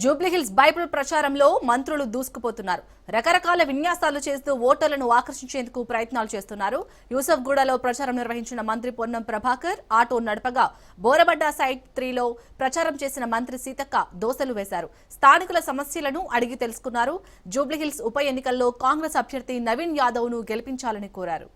Jubilee Hills Bible ప్రచారంలో మంత్రులు దూసుకుపోతున్నారు. రకరకాల విన్యాసాలు చేస్తూ ఓటర్లను ఆకర్షించేందుకు ప్రయత్నాలు చేస్తున్నారు. యూసఫ్గూడలో ప్రచారం నిర్వహించిన మంత్రి పొన్నం ప్రభాకర్ ఆటో నడపగా బోరబడ్డ సైట్ 3లో ప్రచారం చేసిన మంత్రి సీతక్క దోసలు వేశారు. స్థానికుల సమస్యలను అడిగి తెలుసుకున్నారు. జూబ్లీహిల్స్ ఉప ఎన్నికల్లో కాంగ్రెస్ అభ్యర్థి నవీన్ యాదవ్ ను గెలిపించాలని కోరారు.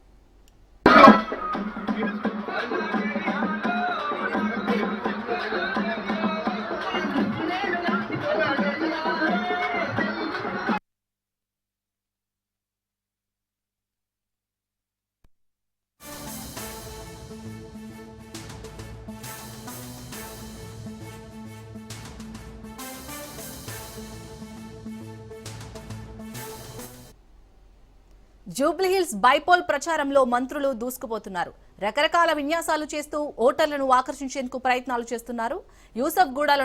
జూబ్లీహిల్స్ బైపోల్ ప్రచారంలో మంత్రులు దూసుకుపోతున్నారు. రకరకాల విన్యాసాలు చేస్తూ ఓటర్లను ఆకర్షించేందుకు ప్రయత్నాలు చేస్తున్నారు. యూసఫ్గూడలో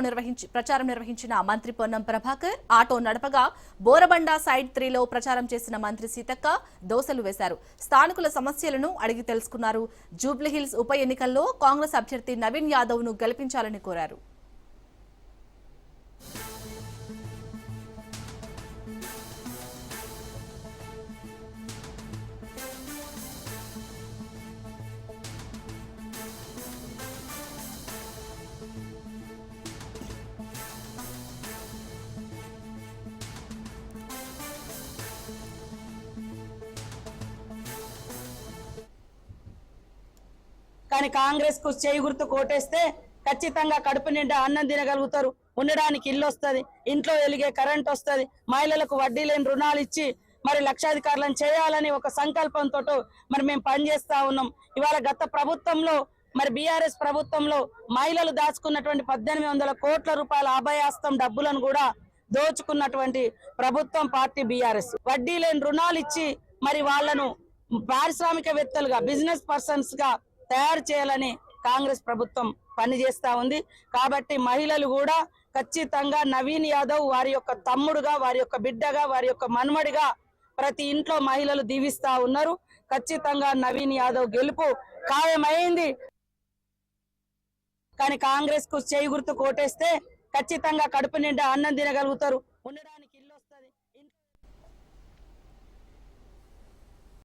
ప్రచారం నిర్వహించిన మంత్రి పొన్నం ప్రభాకర్ ఆటో నడపగా బోరబండ సైడ్ 3లో ప్రచారం చేసిన మంత్రి సీతక్క దోసలు వేశారు. స్థానికుల సమస్యలను అడిగి తెలుసుకున్నారు. జూబ్లీహిల్స్ ఉప ఎన్నికల్లో కాంగ్రెస్ అభ్యర్థి నవీన్ యాదవ్ ను గెలిపించాలని కోరారు. కానీ కాంగ్రెస్ కు చేయి గుర్తు కోటేస్తే ఖచ్చితంగా కడుపు నిండా అన్నం తినగలుగుతారు. ఉండడానికి ఇల్లు వస్తుంది, ఇంట్లో వెలిగే కరెంట్ వస్తుంది, మహిళలకు వడ్డీ లేని రుణాలు ఇచ్చి మరి లక్షాధికారులను చేయాలని ఒక సంకల్పంతో మరి మేము పనిచేస్తా ఉన్నాం. ఇవాళ గత ప్రభుత్వంలో మరి బీఆర్ఎస్ ప్రభుత్వంలో మహిళలు దాచుకున్నటువంటి 1800 కోట్ల రూపాయల అభయాస్తం డబ్బులను కూడా దోచుకున్నటువంటి ప్రభుత్వం పార్టీ బీఆర్ఎస్. వడ్డీ లేని రుణాలు ఇచ్చి మరి వాళ్లను పారిశ్రామికవేత్తలుగా బిజినెస్ పర్సన్స్ గా తయారు చేయాలని కాంగ్రెస్ ప్రభుత్వం పనిచేస్తా ఉంది. కాబట్టి మహిళలు కూడా ఖచ్చితంగా నవీన్ యాదవ్ వారి యొక్క తమ్ముడుగా, వారి యొక్క బిడ్డగా, వారి యొక్క మనుమడిగా ప్రతి ఇంట్లో మహిళలు దీవిస్తా ఉన్నారు. ఖచ్చితంగా నవీన్ యాదవ్ గెలుపు ఖాయమైంది. కానీ కాంగ్రెస్ కు చేయి గుర్తు కోటేస్తే ఖచ్చితంగా కడుపు నిండా అన్నం తినగలుగుతారు. ఉండడానికి